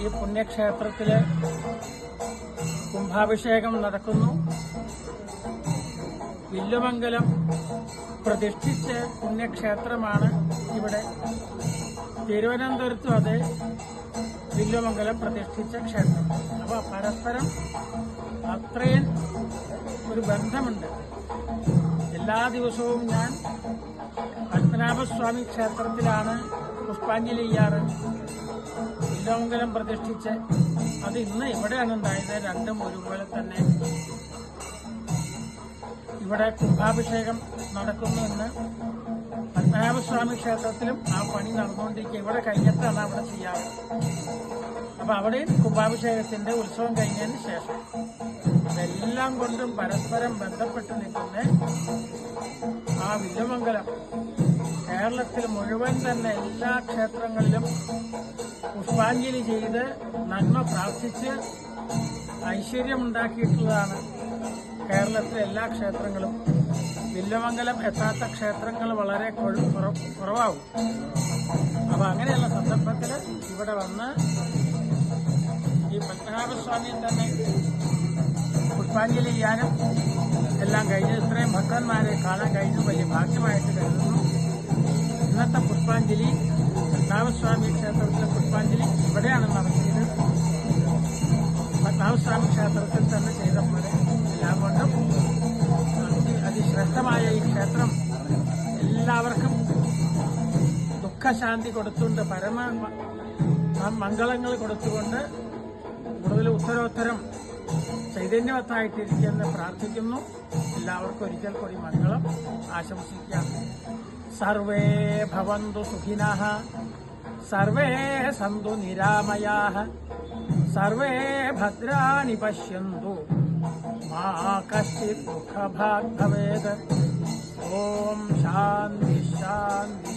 ഈ പുണ്യക്ഷേത്രത്തിലെ കുംഭാഭിഷേകം നടക്കുന്നു. വില്ലുമംഗലം പ്രതിഷ്ഠിച്ച പുണ്യക്ഷേത്രമാണ് ഇവിടെ. തിരുവനന്തപുരത്തും അതേ വില്ലുമംഗലം പ്രതിഷ്ഠിച്ച ക്ഷേത്രം. അപ്പോൾ പരസ്പരം അത്രയും ഒരു ബന്ധമുണ്ട്. എല്ലാ ദിവസവും ഞാൻ പത്മനാഭസ്വാമി ക്ഷേത്രത്തിലാണ് പുഷ്പാഞ്ജലി ചെയ്യാറ്. വില്ലുമംഗലം പ്രതിഷ്ഠിച്ച് അത് ഇന്ന് ഇവിടെയാണ് ഉണ്ടായത്. രണ്ടും ഒരുപോലെ തന്നെ ഇവിടെ കുംഭാഭിഷേകം നടക്കുന്നു. ഇന്ന് പത്മനാഭസ്വാമി ക്ഷേത്രത്തിലും ആ പണി നടന്നുകൊണ്ടിരിക്കുക. ഇവിടെ കഴിഞ്ഞിട്ടാണ് അവിടെ ചെയ്യാറ്. അപ്പൊ അവിടെയും കുംഭാഭിഷേകത്തിന്റെ ഉത്സവം കഴിഞ്ഞതിന് ശേഷം ഇതെല്ലാം കൊണ്ടും പരസ്പരം ബന്ധപ്പെട്ട് നിൽക്കുന്ന ആ വില്ലുമംഗലം കേരളത്തിൽ മുഴുവൻ തന്നെ എല്ലാ ക്ഷേത്രങ്ങളിലും പുഷ്പാഞ്ജലി ചെയ്ത് നന്മ പ്രാർത്ഥിച്ച് ഐശ്വര്യമുണ്ടാക്കിയിട്ടുള്ളതാണ് കേരളത്തിലെ എല്ലാ ക്ഷേത്രങ്ങളും. വില്ലുമംഗലം എത്താത്ത ക്ഷേത്രങ്ങൾ വളരെ കുറവാകും. അപ്പൊ അങ്ങനെയുള്ള സന്ദർഭത്തിൽ ഇവിടെ വന്ന് ഈ പത്മനാഭസ്വാമിയെ തന്നെ പുഷ്പാഞ്ജലി ചെയ്യാനും എല്ലാം കഴിഞ്ഞ് ഇത്രയും ഭക്തന്മാരെ കാണാൻ കഴിഞ്ഞു വലിയ ഭാഗ്യമായിട്ട് കരുതുന്നു. ഇന്നത്തെ പുഷ്പാഞ്ജലി പത്മനാഭസ്വാമി ക്ഷേത്രത്തിലെ പുഷ്പാഞ്ജലി ഇവിടെയാണ് നടത്തിയത്. പത്മനാഭസ്വാമി ക്ഷേത്രത്തിൽ തന്നെ ചെയ്തപ്പോൾ എല്ലാം കൊണ്ടും അതിശ്രേഷ്ഠമായ ഈ ക്ഷേത്രം എല്ലാവർക്കും ദുഃഖശാന്തി കൊടുത്തുകൊണ്ട് പരമ മംഗളങ്ങൾ കൊടുത്തുകൊണ്ട് കൂടുതൽ ഉത്തരോത്തരം ചൈതന്യവത്തായിട്ടിരിക്കുമെന്ന് പ്രാർത്ഥിക്കുന്നു. എല്ലാവർക്കും ഒരിക്കൽ കൂടി മംഗളം ആശംസിക്കാം. സർവേ ഭവന്തു സുഖിനഃ, സർവേ സന്തു നിരാമയാഃ, സർവേ ഭദ്രാണി പശ്യന്തു, മാ കശ്ചിത് ദുഃഖഭാഗ് ഭവേത്. ഓം ശാന്തി ശാന്തി